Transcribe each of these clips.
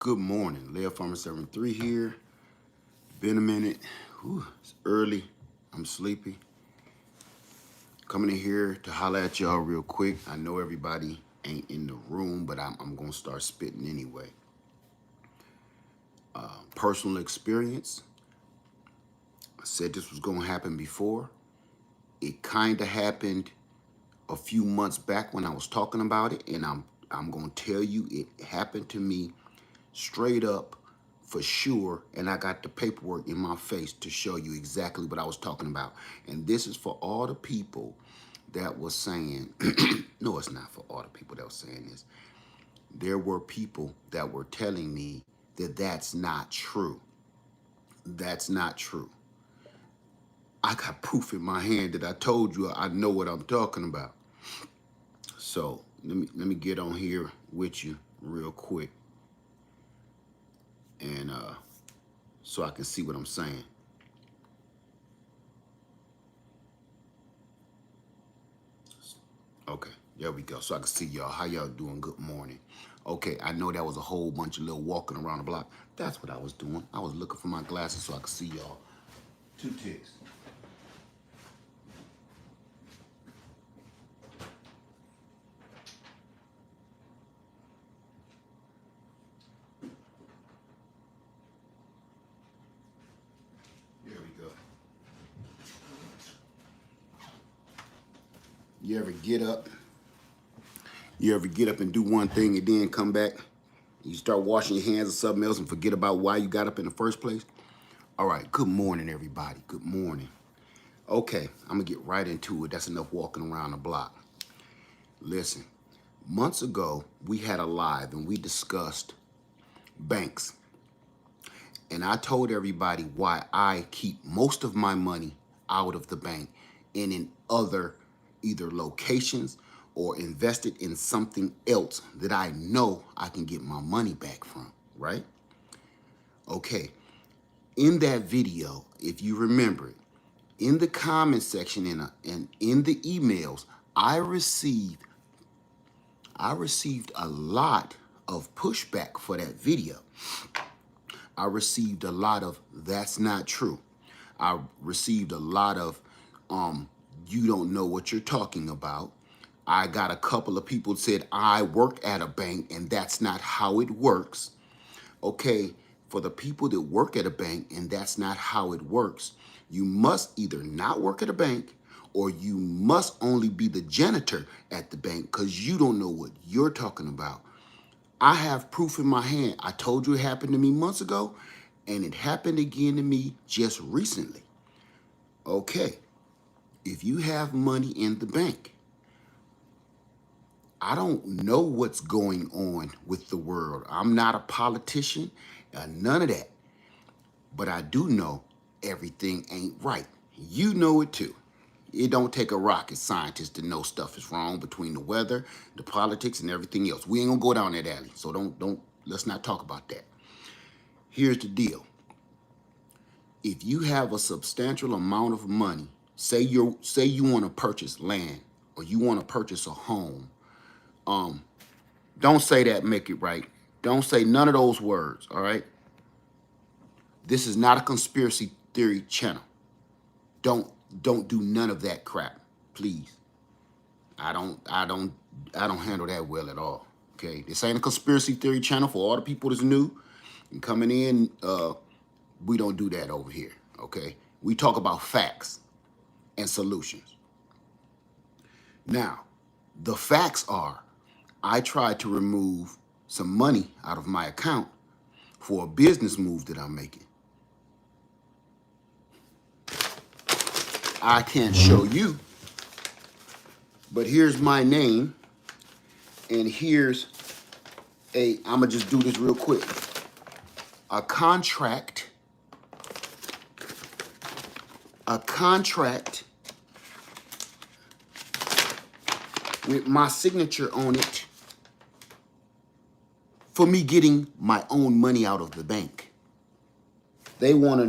Good morning, Leo Farmer 73 here. Been a minute. Whew, it's early. I'm sleepy. Coming in here to holler at y'all real quick. I know everybody ain't in the room, but I'm gonna start spitting anyway. Personal experience. I said this was gonna happen before. It kind of happened a few months back when I was talking about it, and I'm gonna tell you it happened to me straight up for sure, and I got the paperwork in my face to show you exactly what I was talking about. And this is for all the people that was saying, no, it's not for all the people that was saying this. There were people that were telling me that that's not true. That's not true. I got proof in my hand that I told you I know what I'm talking about. So let me get on here with you real quick, and so I can see what I'm saying. Okay, there we go. So I can see y'all. How y'all doing? Good morning. Okay, I know that was a whole bunch of little walking around the block. That's what I was doing. I was looking for my glasses so I could see y'all. 2 ticks. There we go. You ever get up? You ever get up and do one thing and then come back? You start washing your hands or something else and forget about why you got up in the first place? All right, good morning, everybody. Good morning. Okay, I'm gonna get right into it. That's enough walking around the block. Listen, months ago, we had a live and we discussed banks. And I told everybody why I keep most of my money out of the bank and in other either locations or invested in something else that I know I can get my money back from, right? Okay, in that video, if you remember it, in the comment section and in the emails, I received a lot of pushback for that video. I received a lot of that's not true. I received a lot of you don't know what you're talking about. I got a couple of people said I work at a bank and that's not how it works. Okay, for the people that work at a bank and that's not how it works, you must either not work at a bank or you must only be the janitor at the bank because you don't know what you're talking about. I have proof in my hand. I told you it happened to me months ago, and it happened again to me just recently. Okay, if you have money in the bank, I don't know what's going on with the world. I'm not a politician, none of that. But I do know everything ain't right. You know it too. It don't take a rocket scientist to know stuff is wrong between the weather, the politics, and everything else. We ain't gonna go down that alley, so let's not talk about that. Here's the deal. If you have a substantial amount of money, say you want to purchase land or you want to purchase a home, don't say that, make it right. Don't say none of those words, all right? This is not a conspiracy theory channel. Don't do none of that crap, please. I don't handle that well at all. Okay, this ain't a conspiracy theory channel for all the people that's new and coming in. We don't do that over here. Okay, we talk about facts and solutions. Now, the facts are, I tried to remove some money out of my account for a business move that I'm making. I can't show you, but here's my name, and here's I'm gonna just do this real quick. A contract with my signature on it for me getting my own money out of the bank. They want to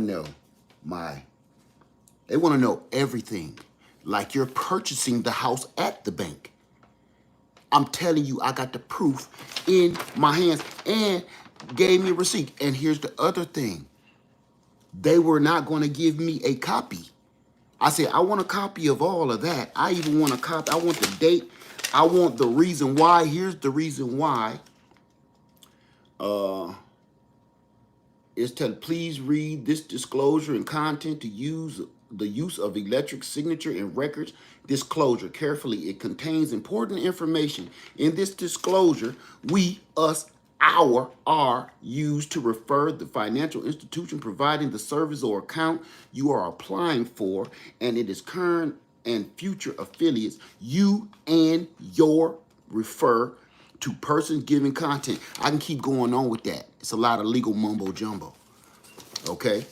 know everything, like you're purchasing the house at the bank. I'm telling you, I got the proof in my hands, and gave me a receipt. And here's the other thing. They were not going to give me a copy. I said, I want a copy of all of that. I even want a copy. I want the date. I want the reason why. Here's the reason why. Is to please read this disclosure and content to use the use of electric signature and records disclosure carefully. It contains important information. In this disclosure, we, us, our, are used to refer the financial institution providing the service or account you are applying for, and it is current and future affiliates. You and your refer to persons giving content. I can keep going on with that. It's a lot of legal mumbo jumbo. Okay?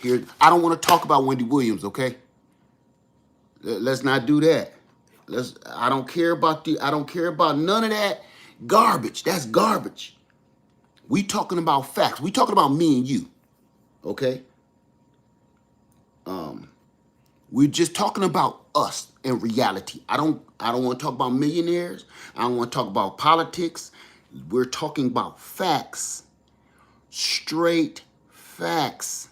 Here, I don't want to talk about Wendy Williams, okay? Let's not do that. I don't care about none of that garbage. That's garbage. We talking about facts. We talking about me and you. Okay? We're just talking about us in reality. I don't want to talk about millionaires. I don't want to talk about politics. We're talking about facts. Straight facts.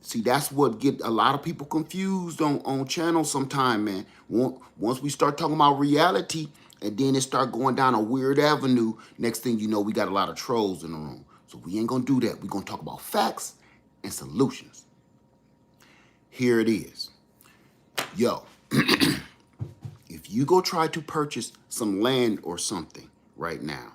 See, that's what get a lot of people confused on channels sometime, man. Once we start talking about reality, and then it start going down a weird avenue, next thing you know, we got a lot of trolls in the room. So we ain't gonna do that. We're gonna talk about facts and solutions. Here it is. Yo, if you go try to purchase some land or something right now,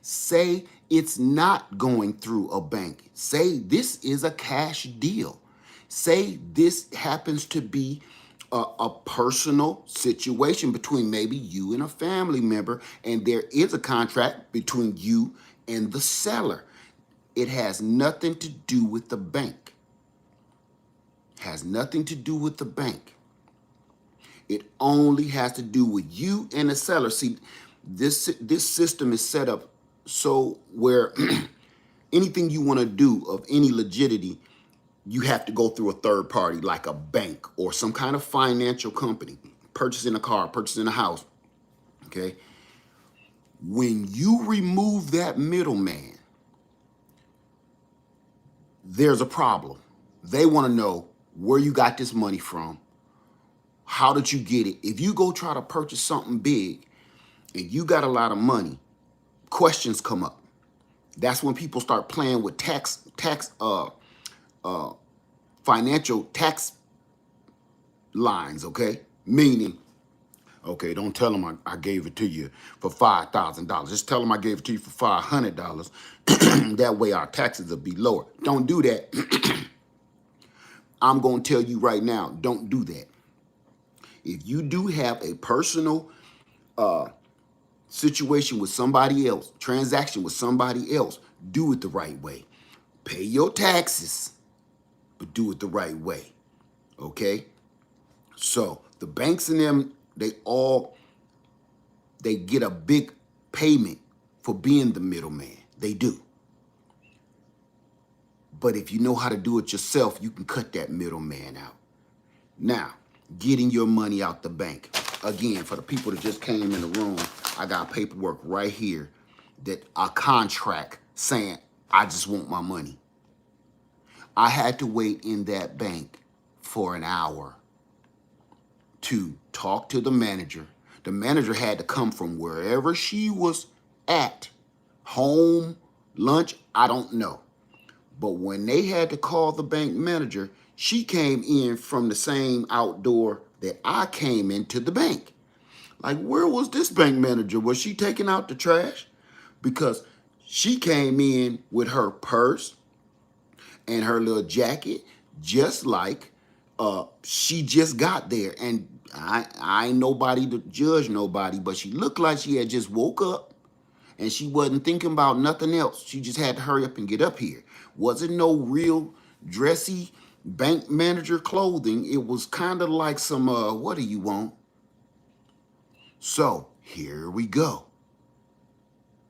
say it's not going through a bank. Say this is a cash deal. Say this happens to be a personal situation between maybe you and a family member, and there is a contract between you and the seller. It has nothing to do with the bank. Has nothing to do with the bank. It only has to do with you and the seller. See, this system is set up so where anything you want to do of any legitimacy, you have to go through a third party like a bank or some kind of financial company. Purchasing a car, purchasing a house, okay? When you remove that middleman, there's a problem. They want to know where you got this money from. How did you get it? If you go try to purchase something big and you got a lot of money, questions come up. That's when people start playing with financial tax lines, okay? Meaning, okay, don't tell them I gave it to you for $5,000. Just tell them I gave it to you for $500. That way our taxes will be lower. Don't do that. I'm going to tell you right now, don't do that. If you do have a personal situation with somebody else, transaction with somebody else, do it the right way. Pay your taxes, but do it the right way, okay? So the banks and them, they get a big payment for being the middleman. They do. But if you know how to do it yourself, you can cut that middleman out. Now, getting your money out the bank. Again, for the people that just came in the room, I got paperwork right here that a contract saying, I just want my money. I had to wait in that bank for an hour to talk to the manager. The manager had to come from wherever she was at, home, lunch, I don't know. But when they had to call the bank manager, she came in from the same outdoor that I came into the bank. Like, where was this bank manager? Was she taking out the trash? Because she came in with her purse and her little jacket, just like she just got there. And I ain't nobody to judge nobody, but she looked like she had just woke up and she wasn't thinking about nothing else. She just had to hurry up and get up here. Wasn't no real dressy bank manager clothing. It was kind of like some, what do you want? So here we go.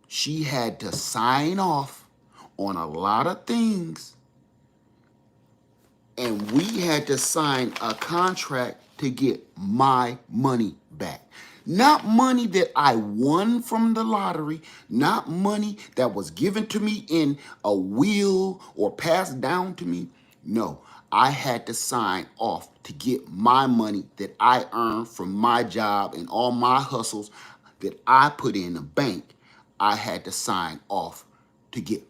She had to sign off on a lot of things, and we had to sign a contract to get my money back. Not money that I won from the lottery, not money that was given to me in a will or passed down to me. No, I had to sign off to get my money that I earned from my job and all my hustles that I put in the bank. I had to sign off to get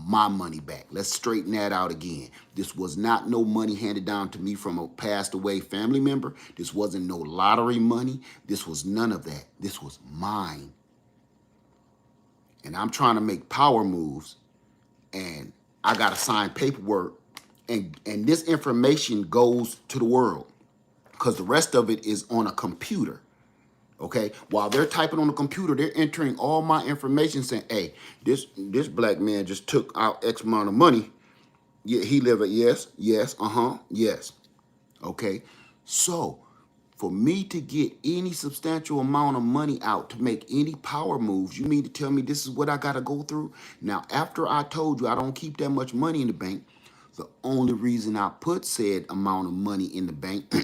my money back. Let's straighten that out again. This was not no money handed down to me from a passed away family member. This wasn't no lottery money. This was none of that. This was mine. And I'm trying to make power moves, and I got to sign paperwork, and this information goes to the world because the rest of it is on a computer. Okay, while they're typing on the computer, they're entering all my information saying, hey, this black man just took out X amount of money. Yeah, he live at yes, yes. Okay, so for me to get any substantial amount of money out to make any power moves, you mean to tell me this is what I got to go through? Now, after I told you I don't keep that much money in the bank, the only reason I put said amount of money in the bank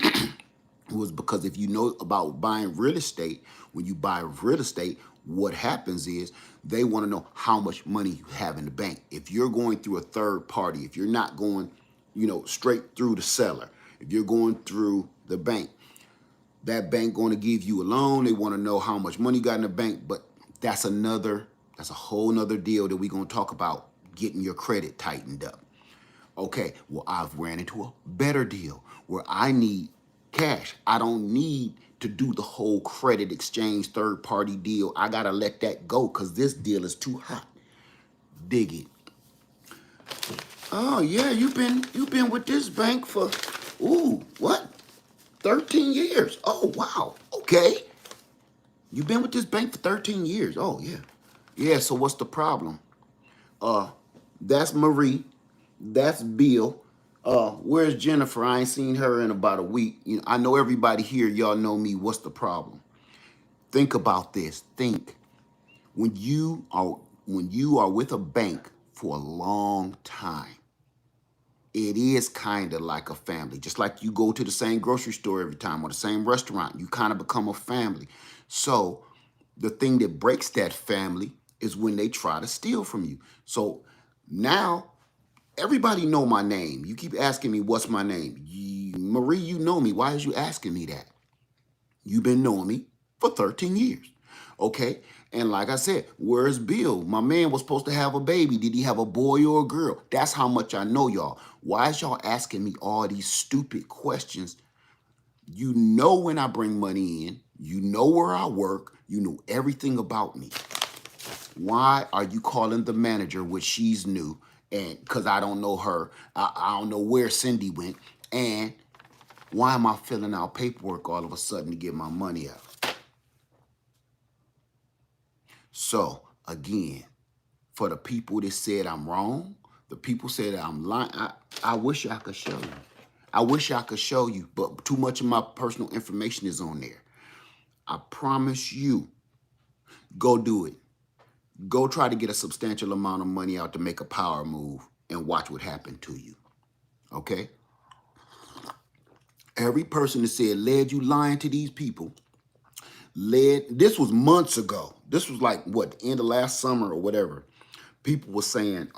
was because if you know about buying real estate, when you buy real estate, what happens is they want to know how much money you have in the bank. If you're going through a third party, if you're not going, straight through the seller, if you're going through the bank, that bank going to give you a loan. They want to know how much money you got in the bank, but that's a whole nother deal that we're going to talk about, getting your credit tightened up. Okay, well, I've ran into a better deal where I need cash. I don't need to do the whole credit exchange third party deal. I got to let that go because this deal is too hot. Dig it. Oh, yeah, you've been with this bank for, what? 13 years. Oh, wow. Okay. You've been with this bank for 13 years. Oh, yeah. Yeah, so what's the problem? That's Marie. That's Bill. Where's Jennifer? I ain't seen her in about a week. I know everybody here, y'all know me. What's the problem? Think about this. Think. When you are with a bank for a long time, it is kind of like a family. Just like you go to the same grocery store every time or the same restaurant, you kind of become a family. So the thing that breaks that family is when they try to steal from you. So now everybody know my name. You keep asking me, what's my name? Marie, you know me. Why is you asking me that? You've been knowing me for 13 years. Okay? And like I said, where's Bill? My man was supposed to have a baby. Did he have a boy or a girl? That's how much I know y'all. Why is y'all asking me all these stupid questions? You know when I bring money in. You know where I work. You know everything about me. Why are you calling the manager, which she's new, and because I don't know her, I don't know where Cindy went, and why am I filling out paperwork all of a sudden to get my money out? So, again, for the people that said I'm wrong, the people said that I'm lying, I wish I could show you. I wish I could show you, but too much of my personal information is on there. I promise you, go do it. Go try to get a substantial amount of money out to make a power move and watch what happened to you. Okay? Every person that said, Led, you lying to these people. This was months ago. This was like, what, the end of last summer or whatever. People were saying,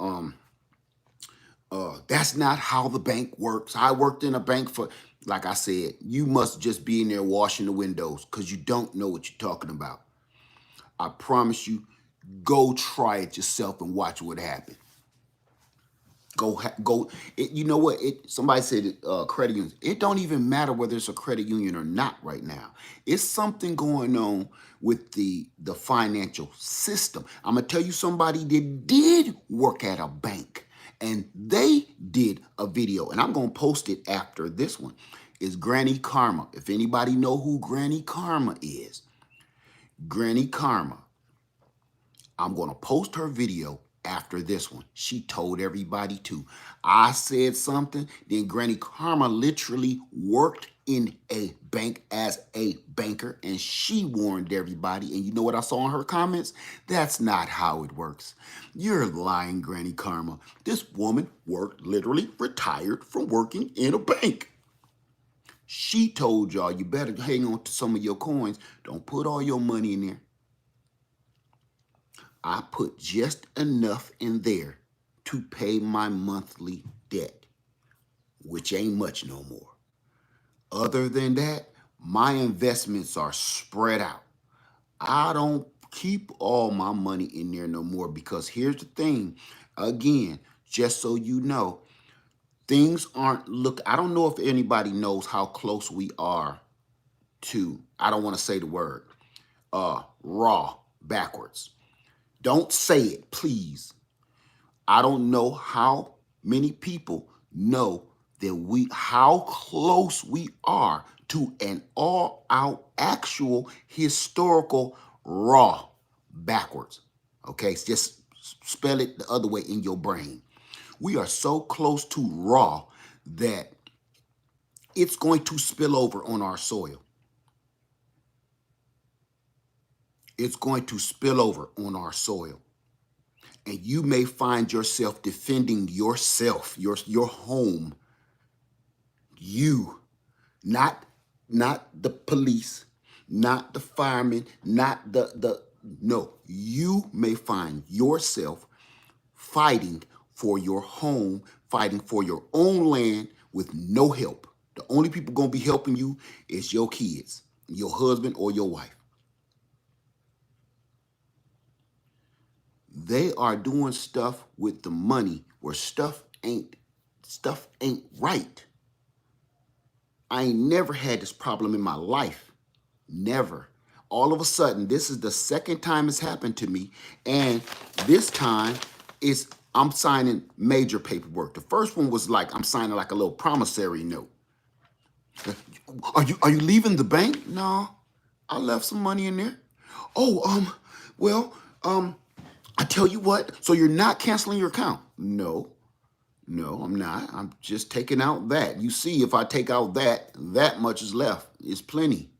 that's not how the bank works. I worked in a bank for, like I said, you must just be in there washing the windows because you don't know what you're talking about. I promise you, go try it yourself and watch what happens. Go. You know what? Somebody said credit unions. It don't even matter whether it's a credit union or not right now. It's something going on with the financial system. I'm gonna tell you somebody that did work at a bank, and they did a video, and I'm gonna post it after this one. Is Granny Karma? If anybody know who Granny Karma is, Granny Karma. I'm gonna post her video after this one. She told everybody too. I said something, then Granny Karma literally worked in a bank as a banker, and she warned everybody. And you know what I saw in her comments? That's not how it works. You're lying, Granny Karma. This woman literally retired from working in a bank. She told y'all you better hang on to some of your coins. Don't put all your money in there. I put just enough in there to pay my monthly debt, which ain't much no more. Other than that, my investments are spread out. I don't keep all my money in there no more because here's the thing. Again, just so you know, things aren't I don't know if anybody knows how close we are to, I don't want to say the word, raw backwards. Don't say it, please. I don't know how many people know that how close we are to an all out actual historical raw backwards. Okay, just spell it the other way in your brain. We are so close to raw that it's going to spill over on our soil. It's going to spill over on our soil. And you may find yourself defending yourself, your home, you, not the police, not the firemen, not no, you may find yourself fighting for your home, fighting for your own land with no help. The only people gonna be helping you is your kids, your husband or your wife. They are doing stuff with the money where stuff ain't right. I ain't never had this problem in my life. Never. All of a sudden, this is the second time it's happened to me. And this time I'm signing major paperwork. The first one was like I'm signing like a little promissory note. Are you leaving the bank? No. I left some money in there. Oh, well, I tell you what, so you're not canceling your account? No. No, I'm not. I'm just taking out that. You see, if I take out that much is left. It's plenty.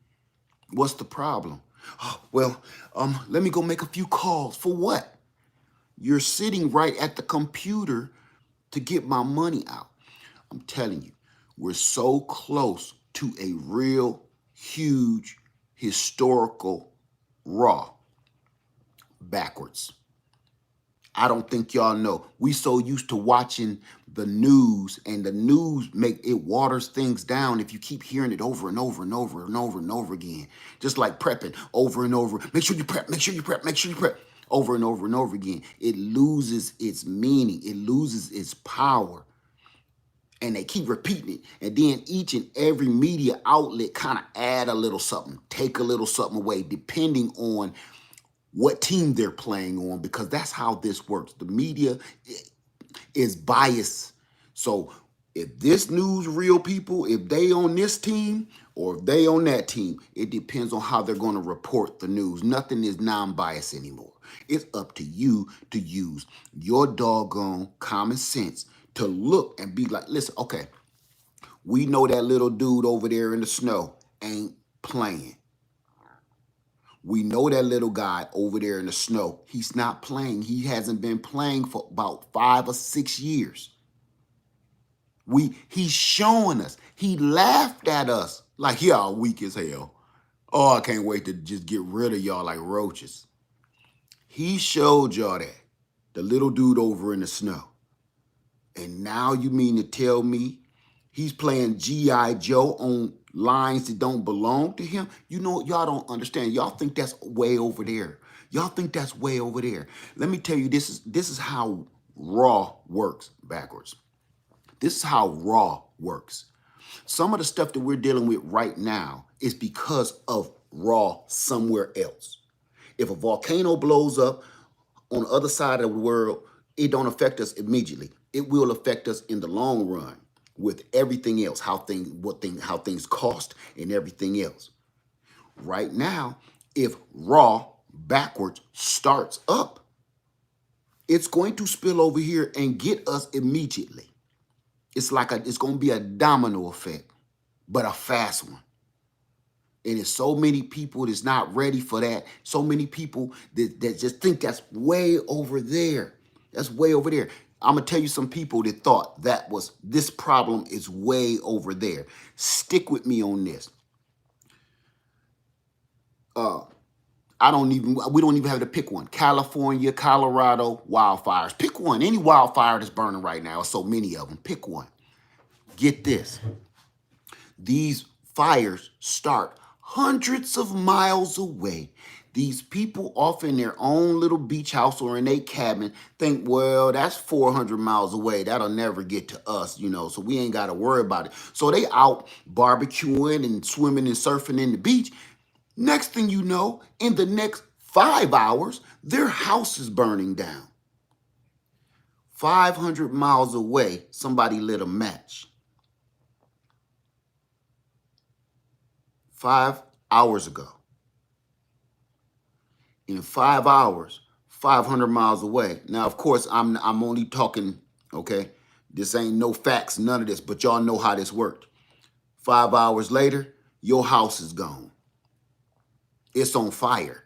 What's the problem? Oh, well, let me go make a few calls. For what? You're sitting right at the computer to get my money out. I'm telling you, we're so close to a real huge historical raw backwards. I don't think y'all know. We so used to watching the news, and the news waters things down if you keep hearing it over and over and over and over and over again. Just like prepping over and over. Make sure you prep, make sure you prep, make sure you prep. Over and over and over again. It loses its meaning. It loses its power. And they keep repeating it. And then each and every media outlet kind of add a little something, take a little something away, depending on what team they're playing on, because that's how this works. The media is biased. So if this news real people, if they on this team or if they on that team, it depends on how they're going to report the news. Nothing is non-biased anymore. It's up to you to use your doggone common sense to look and be like, listen, okay, we know that little dude over there in the snow ain't playing. We know that little guy over there in the snow, he's not playing. He hasn't been playing for about 5 or 6 years. He's showing us. He laughed at us like y'all weak as hell. Oh, I can't wait to just get rid of y'all like roaches. He showed y'all that. The little dude over in the snow. And now you mean to tell me he's playing G.I. Joe on lines that don't belong to him? You know, y'all don't understand. Y'all think that's way over there. Y'all think that's way over there. Let me tell you, this is how raw works backwards. This is how raw works. Some of the stuff that we're dealing with right now is because of raw somewhere else. If a volcano blows up on the other side of the world, it don't affect us immediately. It will affect us in the long run with everything else, how things cost and everything else. Right now, if raw backwards starts up, it's going to spill over here and get us immediately. It's going to be a domino effect, but a fast one. And there's so many people that's not ready for that. So many people that just think that's way over there. That's way over there. I'm gonna tell you some people that thought this problem is way over there. Stick with me on this. We don't even have to pick one. California, Colorado, wildfires. Pick one. Any wildfire that's burning right now, so many of them. Pick one. Get this. These fires start hundreds of miles away. These people off in their own little beach house or in a cabin think, well, that's 400 miles away. That'll never get to us, so we ain't got to worry about it. So they out barbecuing and swimming and surfing in the beach. Next thing you know, in the next 5 hours, their house is burning down. 500 miles away, somebody lit a match. 5 hours ago. In 5 hours, 500 miles away. Now, of course, I'm only talking, okay? This ain't no facts, none of this, but y'all know how this worked. 5 hours later, your house is gone. It's on fire.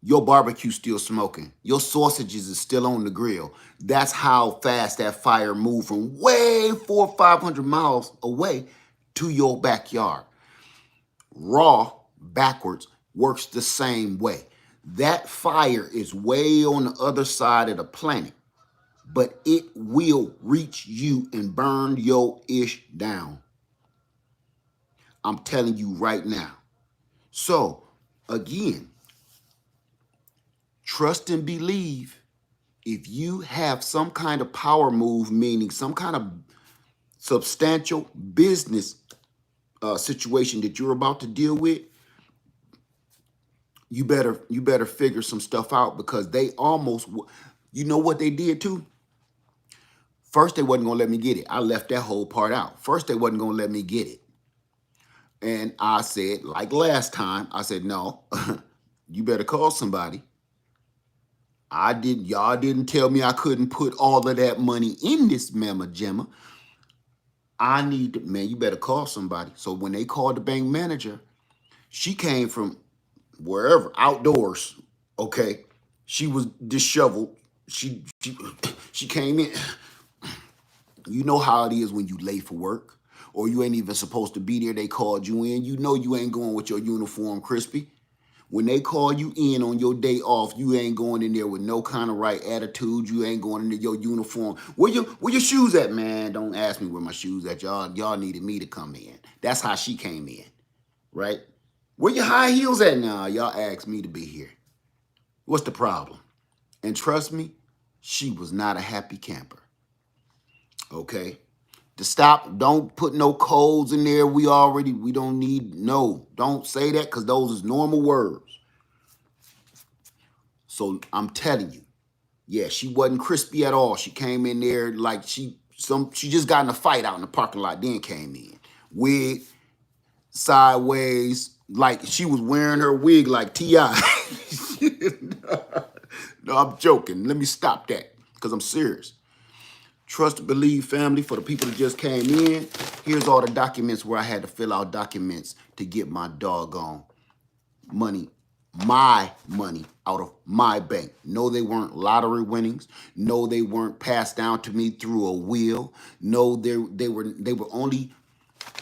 Your barbecue still smoking. Your sausages is still on the grill. That's how fast that fire moved from way 400 or 500 miles away to your backyard. Raw, backwards, works the same way. That fire is way on the other side of the planet, but it will reach you and burn your ish down. I'm telling you right now. So, again, trust and believe. If you have some kind of power move, meaning some kind of substantial business situation that you're about to deal with, you better figure some stuff out, because they almost, you know what they did too? First, they wasn't going to let me get it. I left that whole part out. First, they wasn't going to let me get it. And I said, like last time, I said, no, you better call somebody. Y'all didn't tell me I couldn't put all of that money in this mamma jamma. Man, you better call somebody. So when they called the bank manager, she came from wherever, outdoors, okay? She was disheveled. She came in. You know how it is when you late for work or you ain't even supposed to be there. They called you in. You know you ain't going with your uniform crispy. When they call you in on your day off, you ain't going in there with no kind of right attitude. You ain't going into your uniform. Where your shoes at, man? Don't ask me where my shoes at. Y'all needed me to come in. That's how she came in, right? Where your high heels at now? Y'all asked me to be here. What's the problem? And trust me, she was not a happy camper. Okay? To stop, don't put no codes in there. We don't need, no. Don't say that, because those is normal words. So I'm telling you, yeah, she wasn't crispy at all. She came in there like she just got in a fight out in the parking lot, then came in. Wig, sideways, like she was wearing her wig like T.I. No, I'm joking. Let me stop that, because I'm serious. Trust and believe, family, for the people that just came in, here's all the documents where I had to fill out documents to get my doggone money, my money, out of my bank. No, they weren't lottery winnings. No, they weren't passed down to me through a will. No, they were only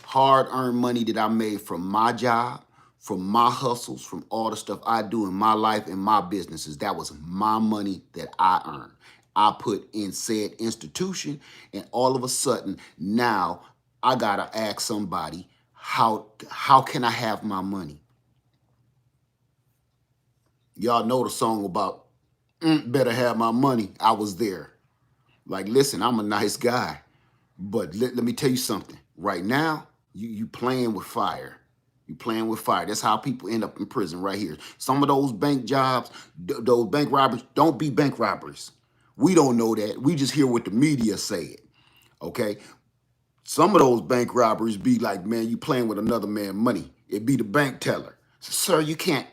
hard-earned money that I made from my job, from my hustles, from all the stuff I do in my life and my businesses. That was my money that I earned. I put in said institution, and all of a sudden, now I gotta ask somebody, how can I have my money? Y'all know the song about better have my money. I was there. Like, listen, I'm a nice guy, but let me tell you something. Right now, you playing with fire. You playing with fire. That's how people end up in prison right here. Some of those bank jobs, those bank robberies, don't be bank robberies. We don't know that. We just hear what the media say, okay? Some of those bank robberies be like, man, you playing with another man's money. It be the bank teller. Sir, you can't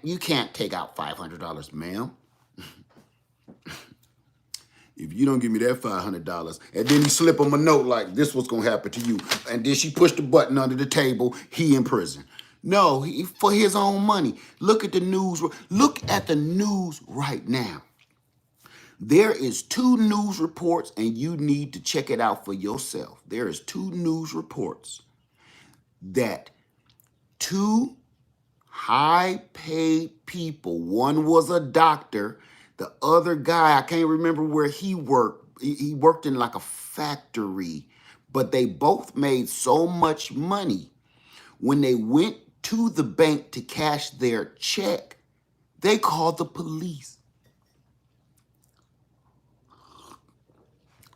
take out $500, ma'am. If you don't give me that $500, and then you slip him a note like, this what's gonna happen to you, and then she pushed the button under the table, he in prison. No, for his own money. Look at the news. Look at the news right now. There is two news reports, and you need to check it out for yourself. There is two news reports that two high-paid people, one was a doctor, the other guy, I can't remember where he worked. He worked in like a factory, but they both made so much money. When they went to the bank to cash their check, they called the police.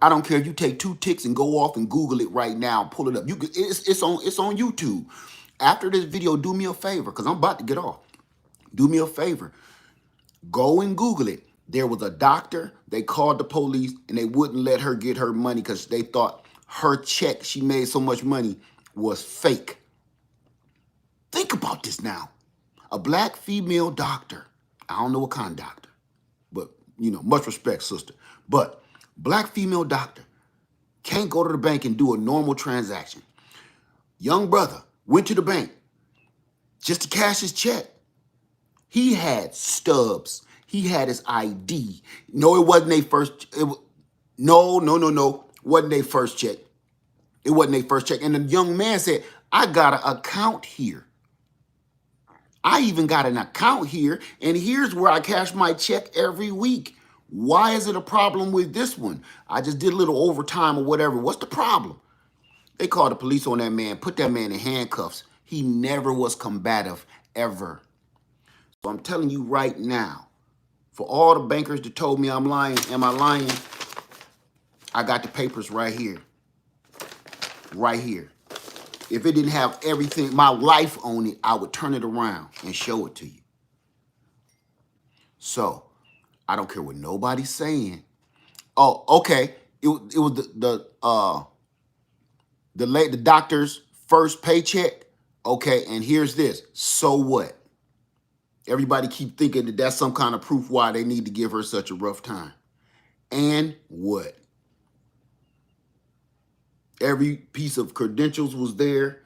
I don't care if you take 2 ticks and go off and Google it right now, pull it up. It's on YouTube. After this video, do me a favor, because I'm about to get off. Do me a favor. Go and Google it. There was a doctor. They called the police and they wouldn't let her get her money because they thought her check, she made so much money, was fake. Think about this now. A black female doctor. I don't know what kind of doctor, but much respect, sister. But black female doctor can't go to the bank and do a normal transaction. Young brother went to the bank just to cash his check. He had stubs. He had his ID. No, it wasn't their first. No. Wasn't their first check. It wasn't their first check. And the young man said, I got an account here. I even got an account here, and here's where I cash my check every week. Why is it a problem with this one? I just did a little overtime or whatever. What's the problem? They called the police on that man, put that man in handcuffs. He never was combative, ever. So I'm telling you right now, for all the bankers that told me I'm lying, am I lying? I got the papers right here. Right here. If it didn't have everything, my life on it, I would turn it around and show it to you. So, I don't care what nobody's saying. Oh, okay. It was the doctor's first paycheck. Okay, and here's this. So what? Everybody keep thinking that that's some kind of proof why they need to give her such a rough time. And what? Every piece of credentials was there.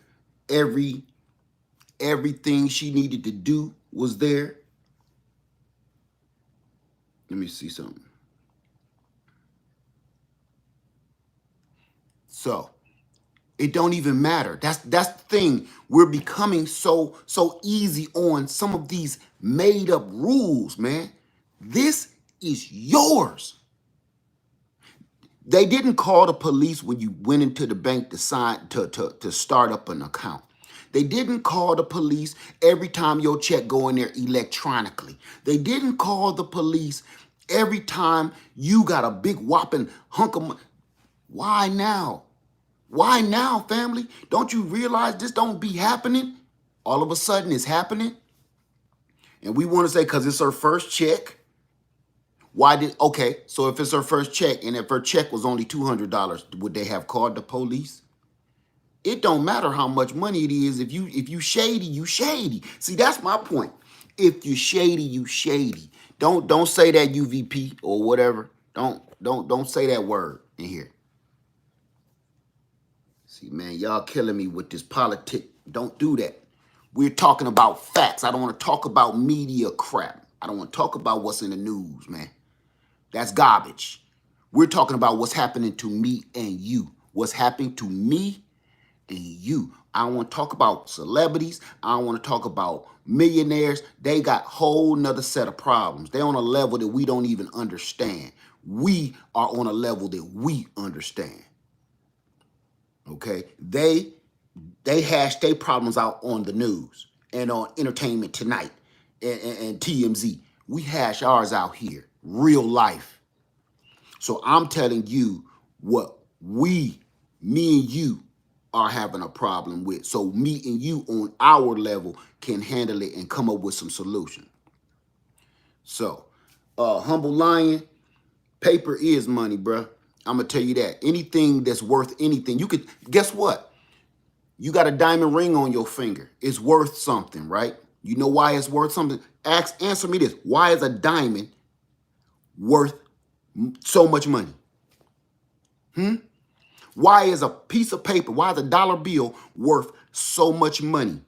Everything she needed to do was there. Let me see something. So, it don't even matter. That's the thing. We're becoming so easy on some of these made up rules, man. This is yours. They didn't call the police when you went into the bank to sign to start up an account. They didn't call the police every time your check go in there electronically. They didn't call the police every time you got a big whopping hunk of money. Why now? Why now, family? Don't you realize this don't be happening? All of a sudden it's happening. And we want to say, because it's her first check. Okay, so if it's her first check and if her check was only $200, would they have called the police? It don't matter how much money it is. If you shady, you shady. See, that's my point. If you shady, you shady. Don't say that UVP or whatever. Don't say that word in here. See, man, y'all killing me with this politic. Don't do that. We're talking about facts. I don't want to talk about media crap. I don't want to talk about what's in the news, man. That's garbage. We're talking about what's happening to me and you. What's happening to me and you. I don't want to talk about celebrities. I don't want to talk about millionaires. They got a whole nother set of problems. They're on a level that we don't even understand. We are on a level that we understand. Okay? They hash their problems out on the news and on Entertainment Tonight and TMZ. We hash ours out here. Real life. So I'm telling you what me and you are having a problem with. So me and you on our level can handle it and come up with some solution. So, Humble Lion, paper is money, bruh. I'm going to tell you that. Anything that's worth anything, you could, guess what? You got a diamond ring on your finger. It's worth something, right? You know why it's worth something? Answer me this. Why is a diamond worth so much money? Why is a piece of paper, why is a dollar bill worth so much money?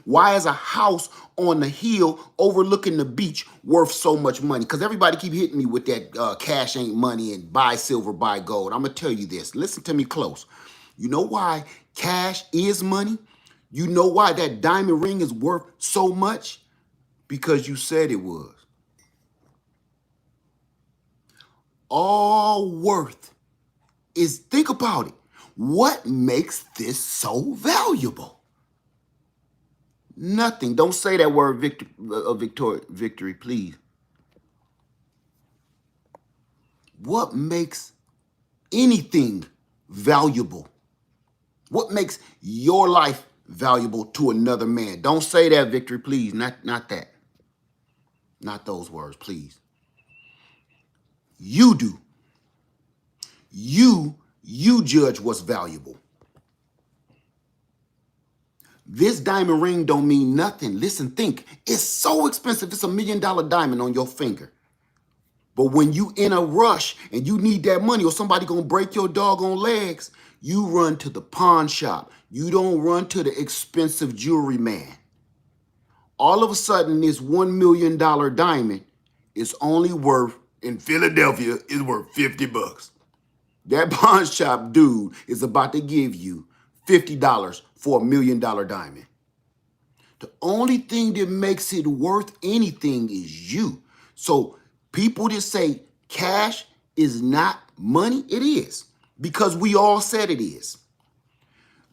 Why is a house on the hill overlooking the beach worth so much money? Because everybody keep hitting me with that cash ain't money and buy silver, buy gold. I'm going to tell you this. Listen to me close. You know why cash is money? You know why that diamond ring is worth so much? Because you said it was. All worth is, think about it. What makes this so valuable? Nothing. Don't say that word victory, please. What makes anything valuable? What makes your life valuable to another man? Don't say that, victory, please. Not that. Not those words, please. You do. You judge what's valuable. This diamond ring don't mean nothing. Listen, think. It's so expensive. It's $1 million diamond on your finger. But when you in a rush and you need that money or somebody gonna break your doggone legs, you run to the pawn shop. You don't run to the expensive jewelry man. All of a sudden, this $1 million diamond is only worth, in Philadelphia, is worth 50 bucks. That pawn shop dude is about to give you $50 for $1 million diamond. The only thing that makes it worth anything is you. So people that say cash is not money, it is. Because we all said it is.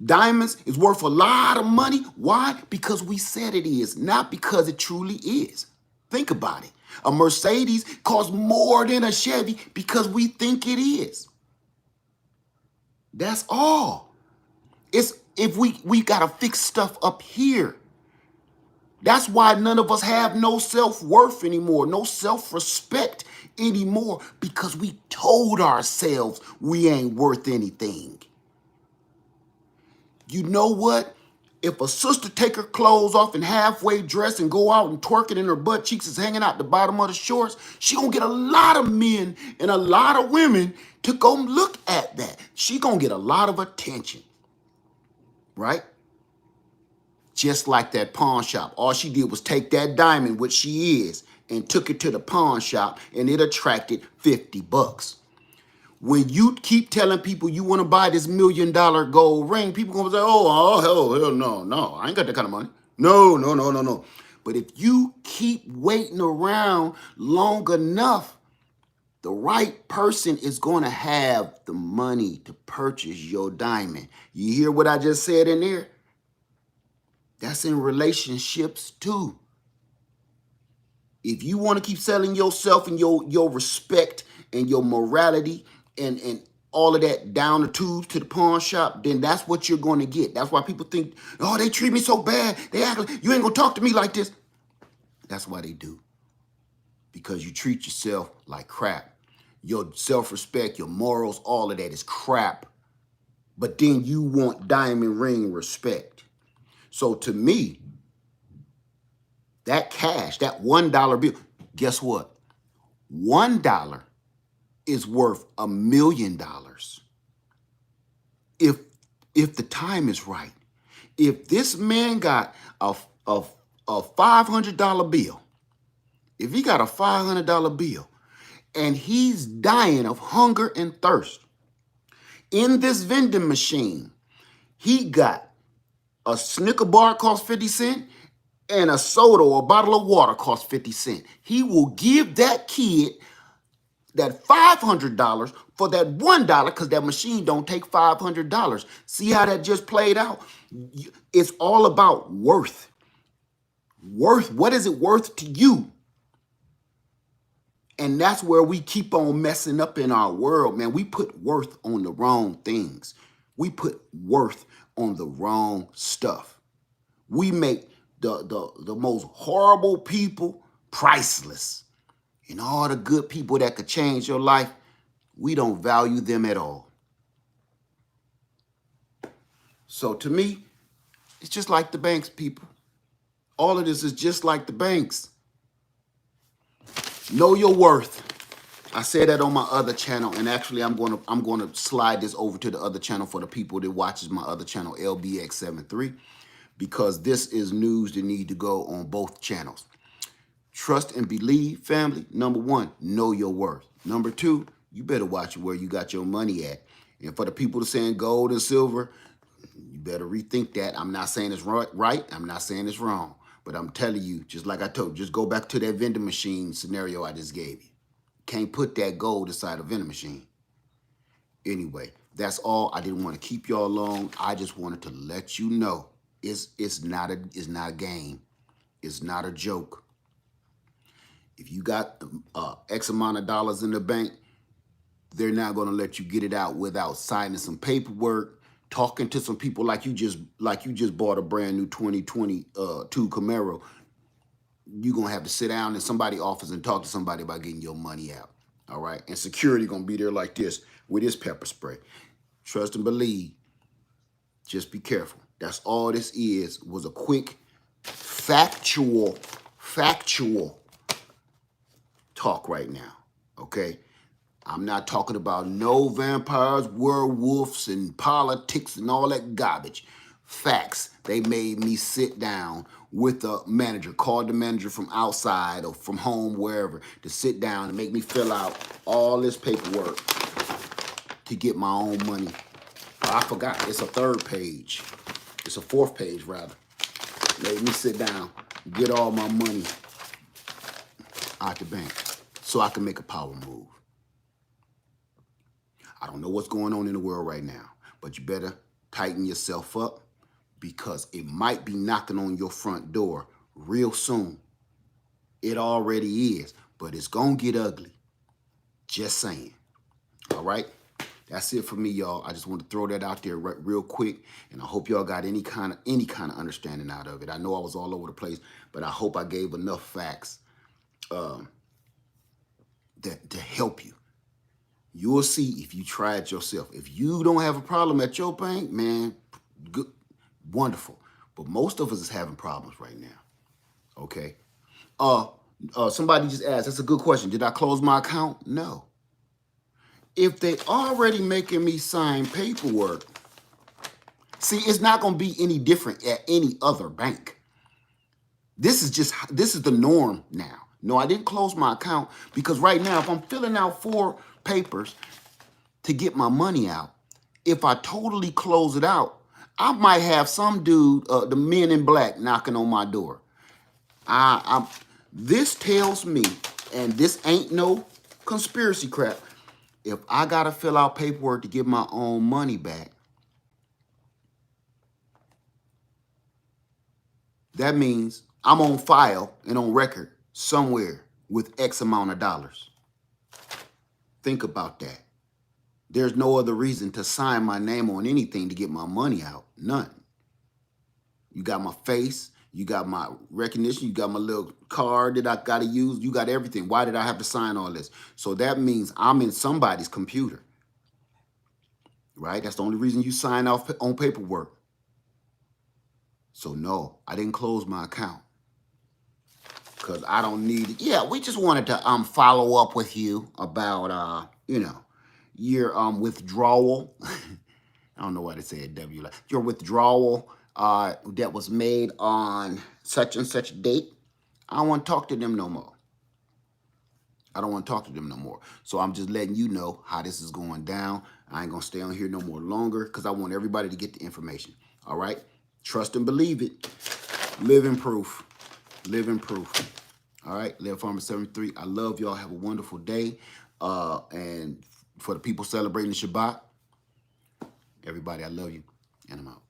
Diamonds is worth a lot of money. Why? Because we said it is, not because it truly is. Think about it. A Mercedes costs more than a Chevy because we think it is. That's all. It's if we gotta fix stuff up here. That's why none of us have no self-worth anymore, no self-respect anymore, because we told ourselves we ain't worth anything. You know what? If a sister take her clothes off and halfway dress and go out and twerk it and her butt cheeks is hanging out the bottom of the shorts, she gonna get a lot of men and a lot of women to go look at that. She gonna get a lot of attention, right? Just like that pawn shop. All she did was take that diamond, which she is, and took it to the pawn shop, and it attracted 50 bucks. When you keep telling people you want to buy this $1 million gold ring, people gonna say, oh, hell, no, I ain't got that kind of money. No. But if you keep waiting around long enough, the right person is going to have the money to purchase your diamond. You hear what I just said in there? That's in relationships too. If you want to keep selling yourself and your respect and your morality and all of that down the tubes to the pawn shop, then that's what you're going to get. That's why people think, oh, they treat me so bad. They act like you ain't going to talk to me like this. That's why they do. Because you treat yourself like crap. Your self-respect, your morals, all of that is crap. But then you want diamond ring respect. So to me, that cash, that $1 bill, guess what? $1 is worth $1 million. If the time is right. If this man got a $500 bill, if he got a $500 bill and he's dying of hunger and thirst, in this vending machine, he got a Snicker bar costs 50 cents and a soda or a bottle of water costs 50 cents. He will give that kid that $500 for that $1 because that machine don't take $500. See how that just played out? It's all about worth. Worth, what is it worth to you? And that's where we keep on messing up in our world, man. We put worth on the wrong things. We put worth on the wrong stuff. We make the most horrible people priceless. And all the good people that could change your life, we don't value them at all. So to me, it's just like the banks, people. All of this is just like the banks. Know your worth. I said that on my other channel, and actually I'm gonna slide this over to the other channel for the people that watches my other channel, LBX73. because this is news that need to go on both channels. Trust and believe, family. Number one, know your worth. Number two, you better watch where you got your money at. And for the people that saying gold and silver, you better rethink that. I'm not saying it's right. I'm not saying it's wrong. But I'm telling you, just like I told you, just go back to that vending machine scenario I just gave you. Can't put that gold inside a vending machine. Anyway, that's all. I didn't want to keep y'all long. I just wanted to let you know it's not a game. It's not a joke. If you got X amount of dollars in the bank, they're not going to let you get it out without signing some paperwork, talking to some people like you just bought a brand new 2022 Camaro. You're going to have to sit down in somebody's office and talk to somebody about getting your money out. All right? And security going to be there like this with this pepper spray. Trust and believe. Just be careful. That's all this was a quick factual talk right now. Okay? I'm not talking about no vampires, werewolves, and politics and all that garbage. Facts. They made me sit down with a manager, called the manager from outside or from home, wherever, to sit down and make me fill out all this paperwork to get my own money. I forgot, it's a third page. It's a fourth page, rather. Made me sit down, get all my money out the bank so I can make a power move. I don't know what's going on in the world right now, but you better tighten yourself up because it might be knocking on your front door real soon. It already is, but it's going to get ugly. Just saying. All right? That's it for me, y'all. I just want to throw that out there real quick, and I hope y'all got any kind of understanding out of it. I know I was all over the place, but I hope I gave enough facts to help you. You'll see if you try it yourself. If you don't have a problem at your bank, man, good, wonderful. But most of us is having problems right now. Okay. Somebody just asked, that's a good question. Did I close my account? No. If they already making me sign paperwork, see, it's not going to be any different at any other bank. This is the norm now. No, I didn't close my account because right now, if I'm filling out 4 papers to get my money out, if I totally close it out, I might have some dude, the men in black, knocking on my door. This tells me, and this ain't no conspiracy crap, if I got to fill out paperwork to get my own money back, that means I'm on file and on record somewhere with X amount of dollars. Think about that. There's no other reason to sign my name on anything to get my money out. None. You got my face. You got my recognition. You got my little card that I got to use. You got everything. Why did I have to sign all this? So that means I'm in somebody's computer. Right? That's the only reason you sign off on paperwork. So no, I didn't close my account. Because I don't need it. Yeah, we just wanted to follow up with you about, your withdrawal. I don't know why they say a W. Your withdrawal that was made on such and such date. I don't want to talk to them no more. I don't want to talk to them no more. So I'm just letting you know how this is going down. I ain't going to stay on here no more longer because I want everybody to get the information. All right? Trust and believe it. Live in proof. Live in proof. All right? Live Farmer 73. I love y'all. Have a wonderful day. And for the people celebrating the Shabbat, everybody, I love you. And I'm out.